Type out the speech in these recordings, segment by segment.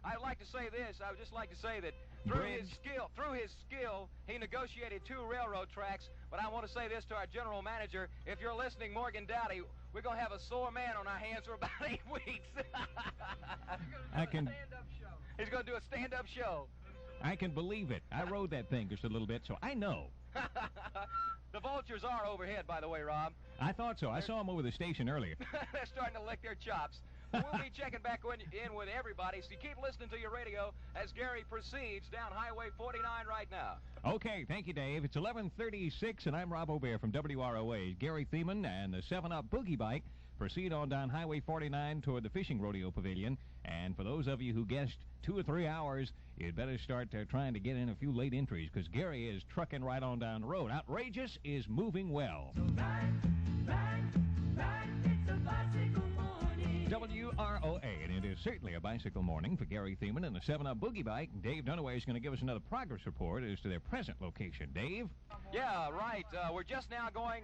I'd like to say this. I would just like to say that through his skill, he negotiated 2 railroad tracks. But I want to say this to our general manager. If you're listening, Morgan Dowdy, we're going to have a sore man on our hands for about 8 weeks. He's going to do a stand-up show. I can believe it. I rode that thing just a little bit, so I know. The vultures are overhead, by the way, Rob. I thought so. I saw them over the station earlier. They're starting to lick their chops. We'll be checking back in with everybody, so you keep listening to your radio as Gary proceeds down Highway 49 right now. Okay, thank you, Dave. It's 11:36, and I'm Rob O'Bear from WROA. Gary Thiemann and the 7-Up Boogie Bike proceed on down Highway 49 toward the Fishing Rodeo Pavilion. And for those of you who guessed 2 or 3 hours, you'd better start trying to get in a few late entries, because Gary is trucking right on down the road. Outrageous is moving well. So ride, it's a bicycle morning. WROA, and it is certainly a bicycle morning for Gary Thiemann and the 7-Up Boogie Bike. Dave Dunaway is going to give us another progress report as to their present location. Dave? Yeah, right. We're just now going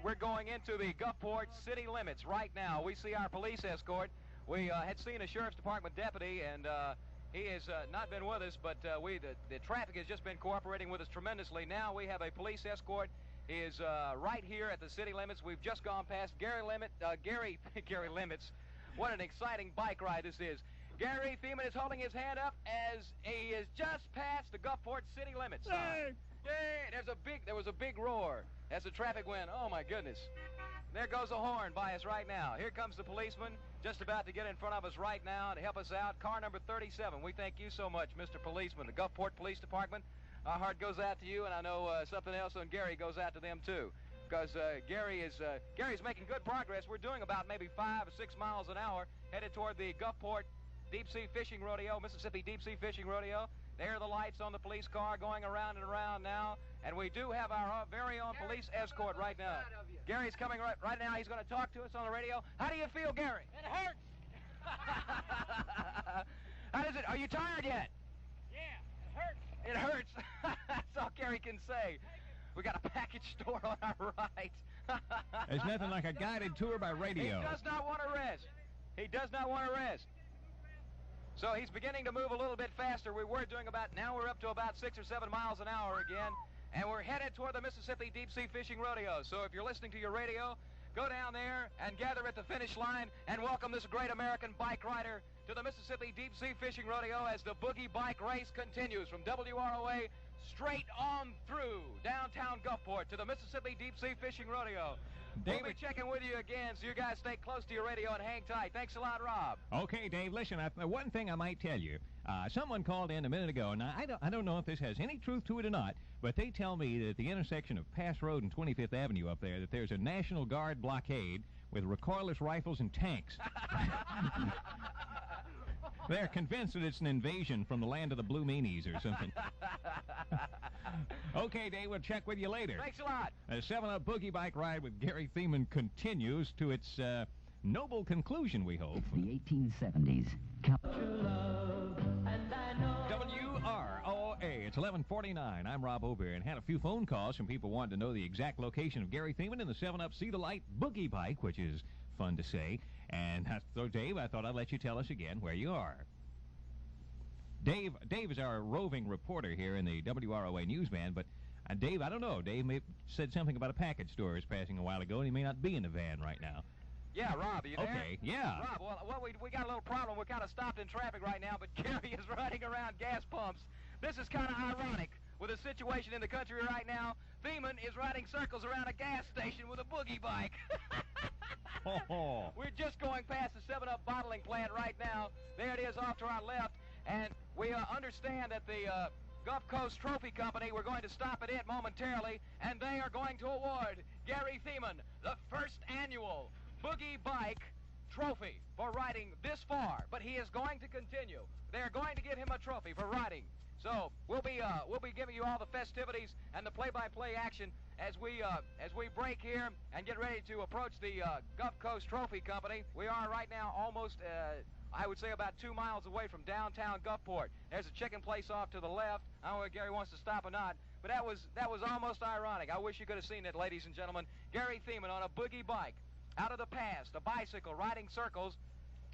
into the Gulfport city limits right now. We see our police escort. We had seen a Sheriff's Department deputy, and he has not been with us, but the traffic has just been cooperating with us tremendously. Now we have a police escort. He is right here at the city limits. We've just gone past Gary Limits. What an exciting bike ride this is. Gary Thiemann is holding his hand up as he is just past the Gulfport city limits. Yay! There was a big roar as the traffic went. Oh my goodness. There goes a horn by us right now. Here comes the policeman just about to get in front of us right now to help us out. Car number 37. We thank you so much, Mr. Policeman. The Gulfport Police Department, our heart goes out to you, and I know something else on Gary goes out to them too. Because Gary's making good progress. We're doing about maybe 5 or 6 miles an hour headed toward the Gulfport Deep Sea Fishing Rodeo, Mississippi Deep Sea Fishing Rodeo. There are the lights on the police car going around and around now. And we do have our very own police escort right now. Gary's coming right now. He's going to talk to us on the radio. How do you feel, Gary? It hurts. How does it? Are you tired yet? Yeah, it hurts. It hurts. That's all Gary can say. We got a package store on our right. There's nothing like a guided tour by radio. He does not want to rest. He does not want to rest. So he's beginning to move a little bit faster. We were doing now we're up to about 6 or 7 miles an hour again. And we're headed toward the Mississippi Deep Sea Fishing Rodeo. So if you're listening to your radio, go down there and gather at the finish line and welcome this great American bike rider to the Mississippi Deep Sea Fishing Rodeo as the Boogie Bike Race continues from WROA straight on through downtown Gulfport to the Mississippi Deep Sea Fishing Rodeo. We'll be checking with you again, so you guys stay close to your radio and hang tight. Thanks a lot, Rob. Okay, Dave, listen, one thing I might tell you. Someone called in a minute ago, and I don't know if this has any truth to it or not, but they tell me that at the intersection of Pass Road and 25th Avenue up there, that there's a National Guard blockade with recoilless rifles and tanks. They're convinced that it's an invasion from the land of the Blue Meanies or something. Okay, Dave, we'll check with you later. Thanks a lot. The 7-Up Boogie Bike Ride with Gary Thiemann continues to its noble conclusion, we hope. It's the 1870s. WROA, it's 11:49. I'm Rob O'Bear, and had a few phone calls from people wanting to know the exact location of Gary Thiemann and the 7-Up See the Light Boogie Bike, which is fun to say. And so, Dave, I thought I'd let you tell us again where you are. Dave is our roving reporter here in the WROA newsvan, but Dave, I don't know. Dave said something about a package store is passing a while ago, and he may not be in the van right now. Yeah, Rob, are you there? Okay, yeah. Rob, well, we got a little problem. We're kind of stopped in traffic right now, but Gary is riding around gas pumps. This is kind of ironic with the situation in the country right now. Thiemann is riding circles around a gas station with a boogie bike. We're just going past the 7-Up bottling plant right now. There it is off to our left, and we understand that the Gulf Coast Trophy Company, we're going to stop at it momentarily, and they are going to award Gary Thiemann the first annual Boogie Bike Trophy for riding this far, but he is going to continue. They're going to give him a trophy for riding. So we'll be giving you all the festivities and the play-by-play action as we break here and get ready to approach the Gulf Coast Trophy Company. We are right now almost, I would say, about 2 miles away from downtown Gulfport. There's a chicken place off to the left. I don't know if Gary wants to stop or not, but that was almost ironic. I wish you could have seen it, ladies and gentlemen. Gary Thiemann on a boogie bike out of the past, a bicycle riding circles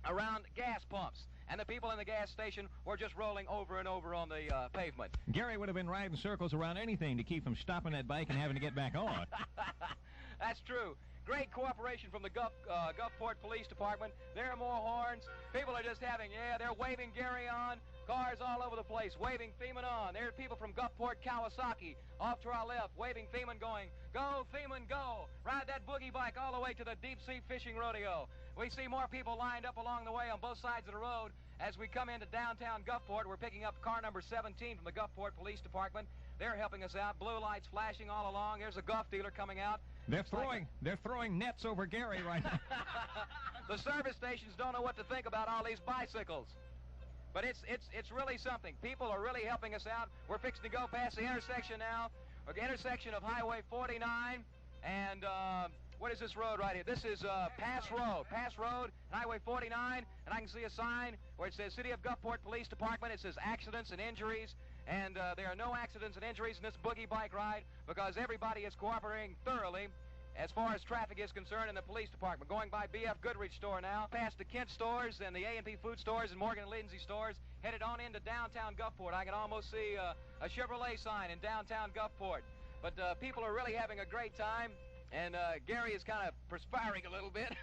around gas pumps. and the people in the gas station were just rolling over and over on the pavement. Gary would have been riding circles around anything to keep from stopping that bike and having to get back on. That's true. Great cooperation from the Gulfport Police Department. There are more horns. People are just they're waving Gary on. Cars all over the place, waving Thiemann on. There are people from Gulfport, Kawasaki, off to our left, waving Thiemann, going, "Go, Thiemann, go! Ride that boogie bike all the way to the deep-sea fishing rodeo." We see more people lined up along the way on both sides of the road. As we come into downtown Gulfport, we're picking up car number 17 from the Gulfport Police Department. They're helping us out. Blue lights flashing all along. There's a Gulf dealer coming out. They're throwing nets over Gary right now. The service stations don't know what to think about all these bicycles. But it's really something. People are really helping us out. We're fixing to go past the intersection now, the intersection of Highway 49 and what is this road right here? This is Pass Road, Highway 49, and I can see a sign where it says City of Gulfport Police Department. It says accidents and injuries, and there are no accidents and injuries in this boogie bike ride because everybody is cooperating thoroughly as far as traffic is concerned in the police department. Going by B.F. Goodrich store now, past the Kent stores and the A&P food stores and Morgan and Lindsay stores, headed on into downtown Gulfport. I can almost see a Chevrolet sign in downtown Gulfport. But people are really having a great time, and Gary is kind of perspiring a little bit.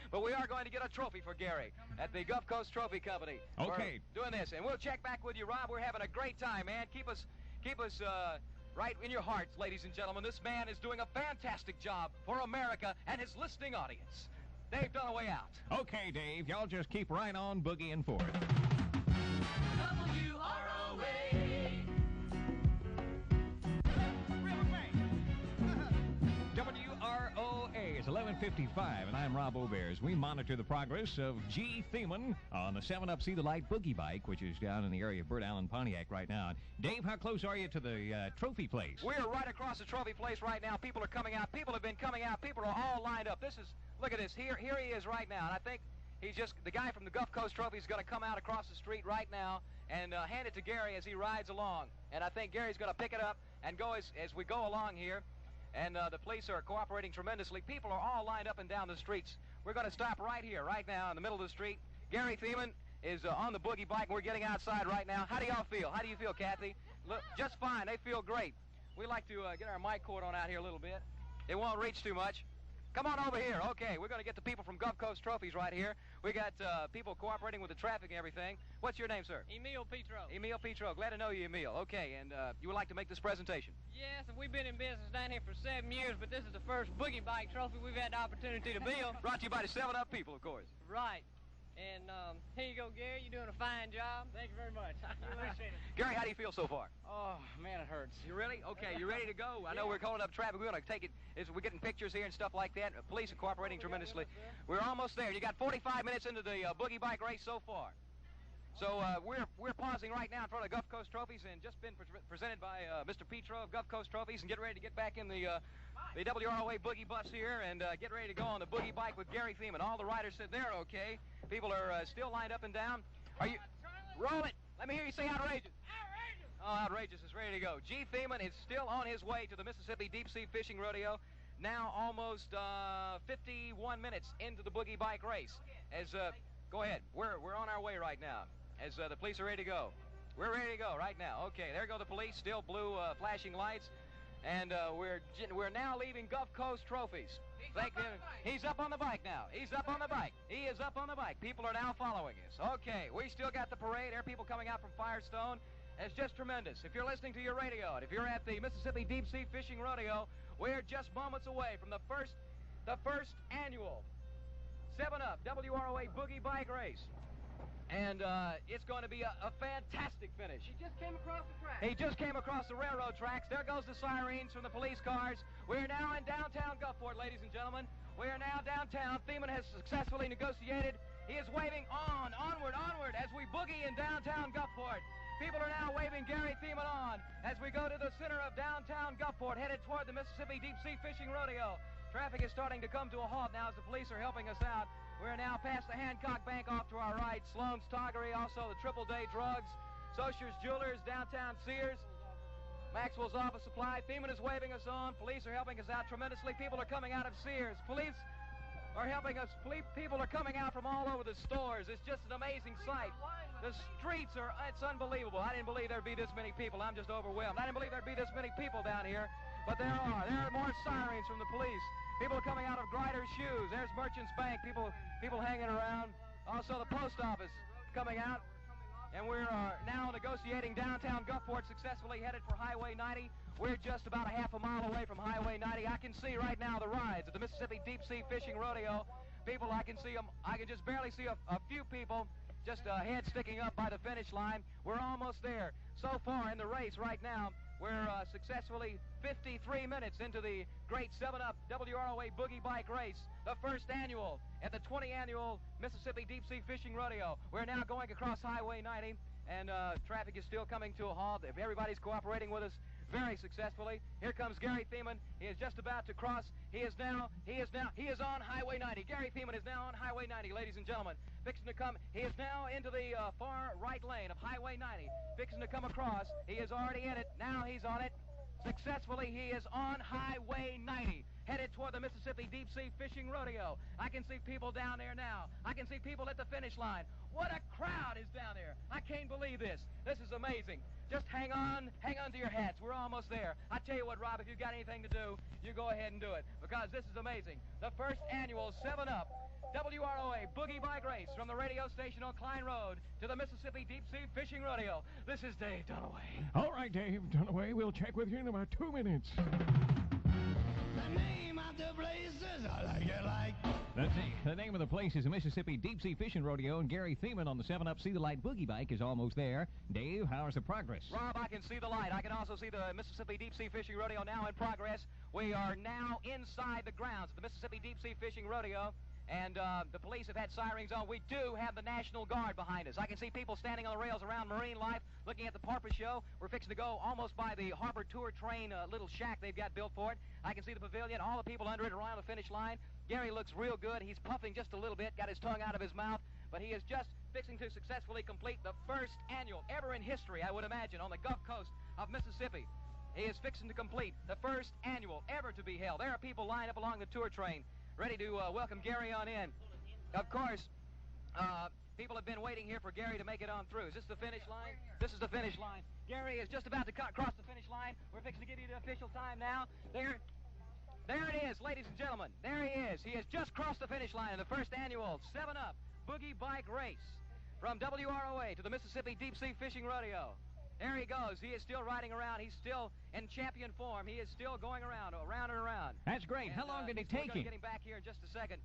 But we are going to get a trophy for Gary at the Gulf Coast Trophy Company. Okay. For doing this, and we'll check back with you, Rob. We're having a great time, man. Keep us right in your hearts, ladies and gentlemen. This man is doing a fantastic job for America and his listening audience. Dave Dunaway out. Okay, Dave, y'all just keep right on boogieing forward. WROA. WROA is 11:55, and I'm Rob Obears. We monitor the progress of G. Thiemann on the 7-Up See the Light boogie bike, which is down in the area of Bird Allen, Pontiac right now. Dave, how close are you to the trophy place? We're right across the trophy place right now. People are coming out. People have been coming out. People are all lined up. Look at this. Here he is right now, and I think the guy from the Gulf Coast Trophy is going to come out across the street right now and hand it to Gary as he rides along. And I think Gary's going to pick it up and go as we go along here. And the police are cooperating tremendously. People are all lined up and down the streets. We're going to stop right here, right now, in the middle of the street. Gary Thiemann is on the boogie bike. We're getting outside right now. How do y'all feel? How do you feel, Kathy? Look, just fine. They feel great. We like to get our mic cord on out here a little bit. It won't reach too much. Come on over here. Okay, we're going to get the people from Gulf Coast Trophies right here. We got people cooperating with the traffic and everything. What's your name, sir? Emil Petro. Emil Petro. Glad to know you, Emil. Okay, and you would like to make this presentation? Yes, and we've been in business down here for 7 years, but this is the first boogie bike trophy we've had the opportunity to build. Brought to you by the 7-Up people, of course. Right. And here you go, Gary. You're doing a fine job. Thank you very much. Appreciate it. Gary, how do you feel so far? Oh, man, it hurts. You really? Okay, you ready to go? I know we're holding up traffic. We're going to take it. We're getting pictures here and stuff like that. Police are cooperating tremendously. We're almost there. You got 45 minutes into the boogie bike race so far. So we're pausing right now in front of Gulf Coast Trophies and just been presented by Mr. Petro of Gulf Coast Trophies, and get ready to get back in the WROA boogie bus here and get ready to go on the boogie bike with Gary Thiemann. All the riders said they're okay. People are still lined up and down. Are you? Roll it. Let me hear you say outrageous. Outrageous. Oh, outrageous is ready to go. G. Thiemann is still on his way to the Mississippi Deep Sea Fishing Rodeo. Now almost 51 minutes into the boogie bike race. Go ahead. We're on our way right now as the police are ready to go. We're ready to go right now. Okay, there go the police, still blue flashing lights. And we're now leaving Gulf Coast Trophies. He's up on the bike now. He's up on the bike. He is up on the bike. People are now following us. Okay, we still got the parade. There are people coming out from Firestone. It's just tremendous. If you're listening to your radio, and if you're at the Mississippi Deep Sea Fishing Rodeo, we're just moments away from the first annual 7-Up WROA Boogie Bike Race. And it's going to be a fantastic finish. He just came across the track. He just came across the railroad tracks. There goes the sirens from the police cars. We're now in downtown Gulfport, ladies and gentlemen. We are now downtown. Thiemann has successfully negotiated. He is waving onward, as we boogie in downtown Gulfport. People are now waving Gary Thiemann on as we go to the center of downtown Gulfport, headed toward the Mississippi Deep Sea Fishing Rodeo. Traffic is starting to come to a halt now as the police are helping us out. We're now past the Hancock Bank off to our right, Sloan's Toggery, also the Triple Day Drugs, Socher's Jewelers, downtown Sears, Maxwell's Office Supply. Thiemann is waving us on. Police are helping us out tremendously. People are coming out of Sears. Police, are helping us. People are coming out from all over the stores. It's just an amazing sight. The streets are, it's unbelievable. I didn't believe there'd be this many people. I'm just overwhelmed. I didn't believe there'd be this many people down here, but there are. There are more sirens from the police. People are coming out of Grider's Shoes. There's Merchants Bank. People hanging around. Also the post office coming out. And we're now negotiating downtown Gulfport, successfully headed for Highway 90. We're just about a half a mile away from Highway 90. I can see right now the rides at the Mississippi Deep Sea Fishing Rodeo. People, I can see them. I can just barely see a few people, just a head sticking up by the finish line. We're almost there. So far in the race right now, we're successfully 53 minutes into the great 7-Up WROA Boogie Bike Race, the first annual at the 20th annual Mississippi Deep Sea Fishing Rodeo. We're now going across Highway 90, and traffic is still coming to a halt. If everybody's cooperating with us very successfully. Here comes Gary Thiemann. He is just about to cross. He is on Highway 90. Gary Thiemann is now on Highway 90, ladies and gentlemen. Fixing to come. He is now into the far right lane of Highway 90. Fixing to come across. He is already in it. Now he's on it. Successfully, he is on Highway 90, headed toward the Mississippi Deep Sea Fishing Rodeo. I can see people down there now. I can see people at the finish line. What a crowd is down there. I can't believe this. This is amazing. Just hang on to your hats. We're almost there. I tell you what, Rob, if you've got anything to do, you go ahead and do it, because this is amazing. The first annual 7-Up WROA Boogie Bike Race from the radio station on Klein Road to the Mississippi Deep Sea Fishing Rodeo. This is Dave Dunaway. All right, Dave Dunaway, we'll check with you in about 2 minutes. The name of the place is I like it like. The name of the place is the Mississippi Deep Sea Fishing Rodeo, and Gary Thiemann on the 7-Up See the Light Boogie Bike is almost there. Dave, how's the progress? Rob, I can see the light. I can also see the Mississippi Deep Sea Fishing Rodeo now in progress. We are now inside the grounds of the Mississippi Deep Sea Fishing Rodeo. And the police have had sirens on. We do have the National Guard behind us. I can see people standing on the rails around Marine Life, looking at the porpoise show. We're fixing to go almost by the Harbor Tour Train little shack they've got built for it. I can see the pavilion, all the people under it around the finish line. Gary looks real good. He's puffing just a little bit, got his tongue out of his mouth, but he is just fixing to successfully complete the first annual ever in history, I would imagine, on the Gulf Coast of Mississippi. He is fixing to complete the first annual ever to be held. There are people lined up along the tour train, ready to welcome Gary on in. Of course, people have been waiting here for Gary to make it on through. Is this the finish line? This is the finish line. Gary is just about to cross the finish line. We're fixing to give you the official time now. There it is, ladies and gentlemen. There he is. He has just crossed the finish line in the first annual 7-Up Boogie Bike Race from WROA to the Mississippi Deep Sea Fishing Rodeo. There he goes. He is still riding around. He's still in champion form. He is still going around and around. That's great. And, how long did it we're take gonna him? Get him back here in just a second.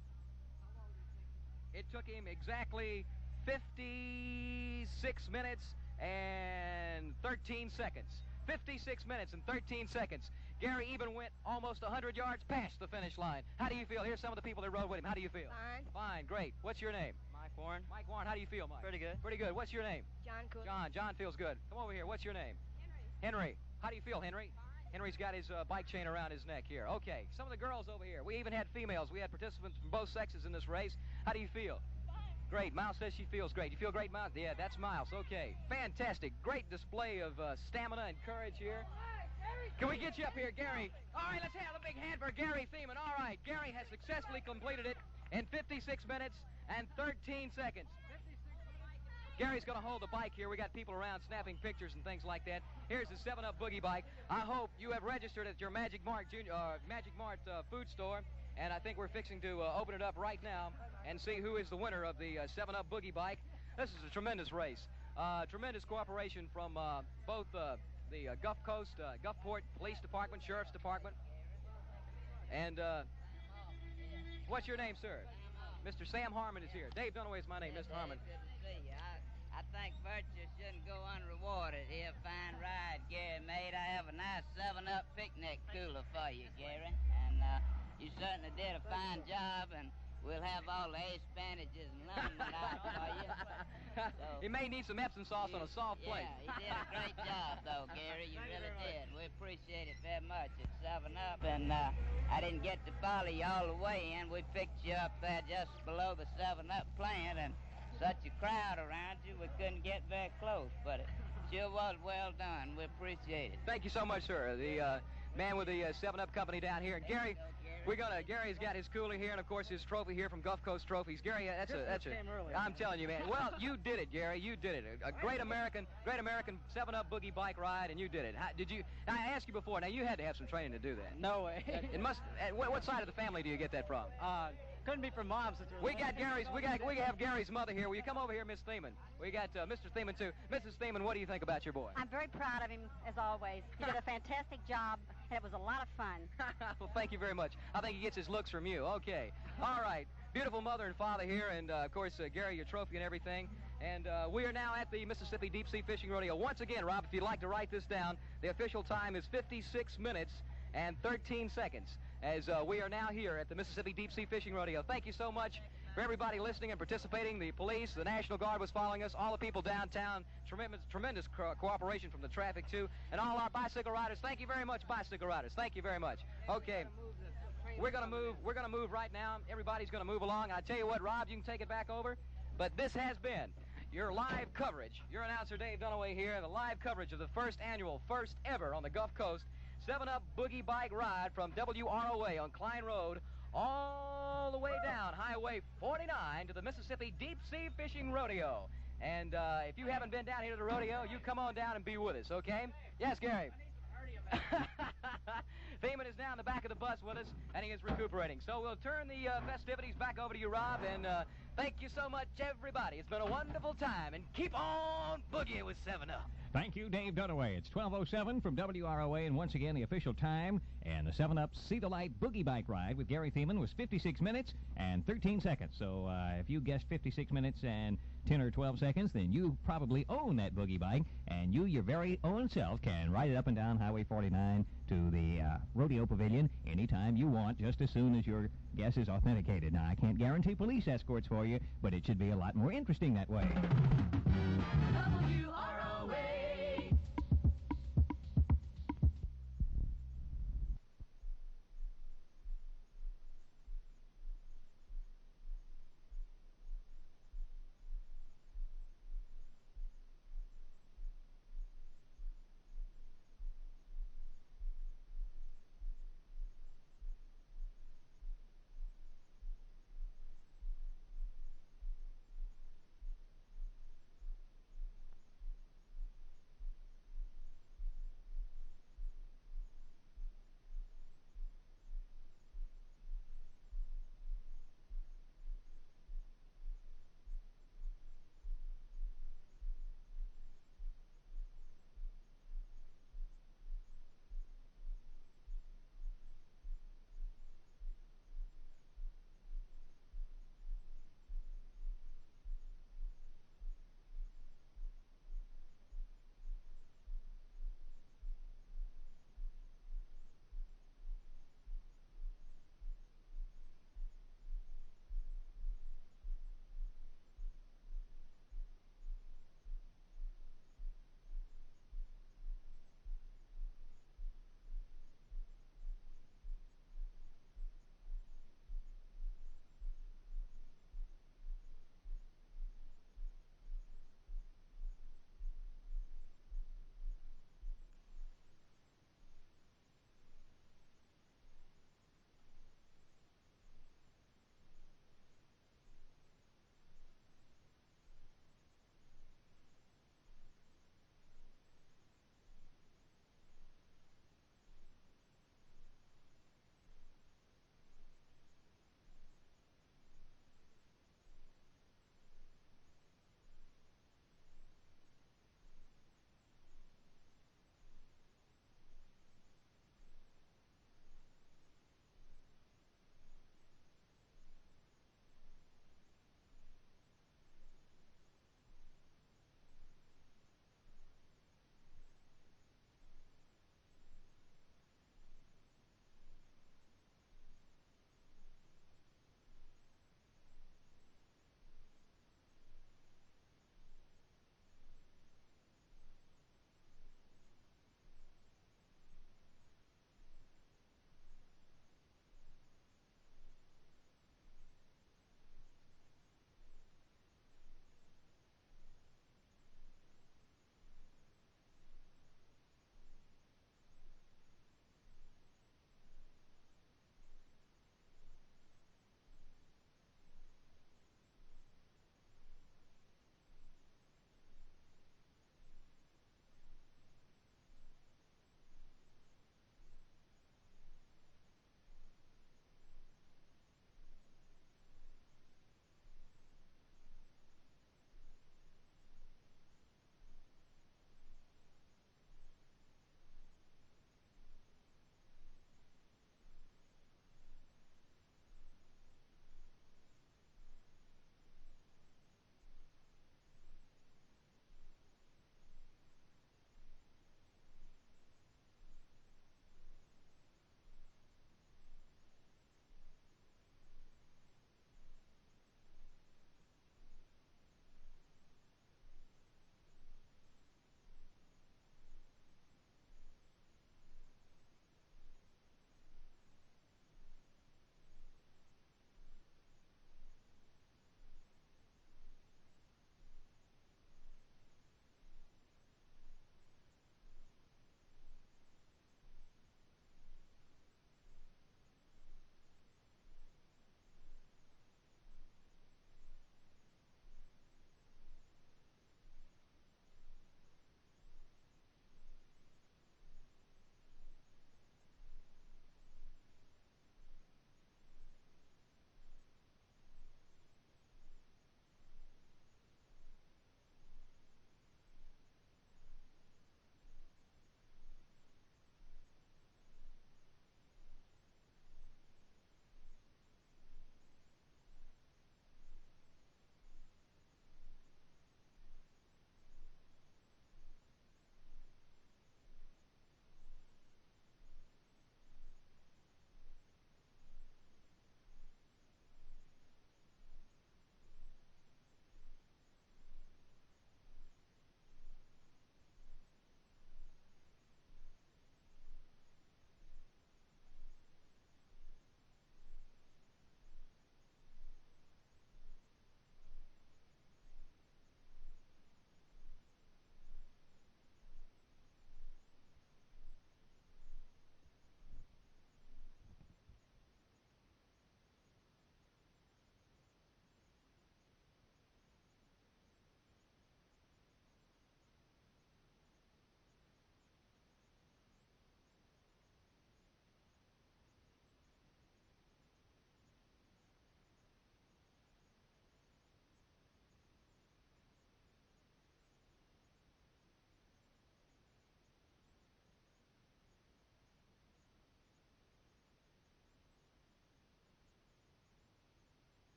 It took him exactly 56 minutes and 13 seconds. 56 minutes and 13 seconds. Gary even went almost 100 yards past the finish line. How do you feel? Here's some of the people that rode with him. How do you feel? Fine. Fine, great. What's your name? Mike Warren. Mike Warren, how do you feel, Mike? Pretty good. Pretty good. What's your name? John Cook. John feels good. Come over here. What's your name? Henry. How do you feel, Henry? Henry's got his bike chain around his neck here. Okay, some of the girls over here. We even had females. We had participants from both sexes in this race. How do you feel? Great. Miles says she feels great. You feel great, Miles? Yeah, that's Miles. Okay. Fantastic. Great display of stamina and courage here. Can we get you up here, Gary? All right, let's have a big hand for Gary Thiemann. All right, Gary has successfully completed it in 56 minutes and 13 seconds. Gary's going to hold the bike here. We got people around snapping pictures and things like that. Here's the 7-Up Boogie Bike. I hope you have registered at your Magic Mart food store, and I think we're fixing to open it up right now and see who is the winner of the 7-Up Boogie Bike. This is a tremendous race. Tremendous cooperation from both the Gulf Coast, Gulfport Police Department, Sheriff's Department. And what's your name, sir? Mr. Sam Harmon is here. Dave Dunaway is my name, Mr. Harmon. Good to see you. I think virtue shouldn't go unrewarded here. Fine ride Gary made. I have a nice 7-Up picnic cooler for you, Gary. And you certainly did a fine job, and we'll have all the ace bandages and lemon out for you. So, He may need some Epsom sauce on a soft plate. Yeah, you did a great job, though, Gary. You really did. We appreciate it very much. It's 7-Up, and I didn't get to follow you all the way in. We picked you up there just below the 7-Up plant, and such a crowd around you, we couldn't get very close, but it sure was well done. We appreciate it. Thank you so much, sir. The man with the 7-Up company down here. Gary, Gary's got his cooler here, and of course his trophy here from Gulf Coast Trophies. Gary, that's a. I'm telling you, man. Well, you did it, Gary. You did it. A great American 7-Up Boogie Bike Ride, and you did it. I asked you before. Now you had to have some training to do that. No way. It must. What side of the family do you get that from? Couldn't be from Mom, sister. We have Gary's mother here. Will you come over here, Miss Thiemann? We got Mr. Thiemann too. Mrs. Thiemann, what do you think about your boy? I'm very proud of him, as always. He did a fantastic job, and it was a lot of fun. Well, thank you very much. I think he gets his looks from you. Okay. All right. Beautiful mother and father here, and of course, Gary, your trophy and everything. And we are now at the Mississippi Deep Sea Fishing Rodeo. Once again, Rob, if you'd like to write this down, the official time is 56 minutes and 13 seconds. As we are now here at the Mississippi Deep Sea Fishing Rodeo. Thank you so much for everybody listening and participating. The police, the National Guard was following us, all the people downtown, tremendous cooperation from the traffic too, and all our bicycle riders. Thank you very much, bicycle riders. Thank you very much. Okay, we're gonna move right now. Everybody's gonna move along. I tell you what, Rob, you can take it back over. But this has been your live coverage. Your announcer Dave Dunaway here, the live coverage of the first ever on the Gulf Coast 7-Up Boogie Bike Ride from WROA on Klein Road all the way down Highway 49 to the Mississippi Deep Sea Fishing Rodeo. And if you haven't been down here to the rodeo, you come on down and be with us, okay? Yes, Gary. Thiemann is now in the back of the bus with us, and he is recuperating. So we'll turn the festivities back over to you, Rob, and thank you so much, everybody. It's been a wonderful time, and keep on boogieing with 7-Up. Thank you, Dave Dunaway. It's 12:07 from WROA, and once again, the official time, and the 7-Up Sea Delight Boogie Bike Ride with Gary Thiemann was 56 minutes and 13 seconds. So if you guessed 56 minutes and 10 or 12 seconds, then you probably own that boogie bike, and you, your very own self, can ride it up and down Highway 49 to the Rodeo Pavilion anytime you want, just as soon as your guess is authenticated. Now, I can't guarantee police escorts for you, but it should be a lot more interesting that way.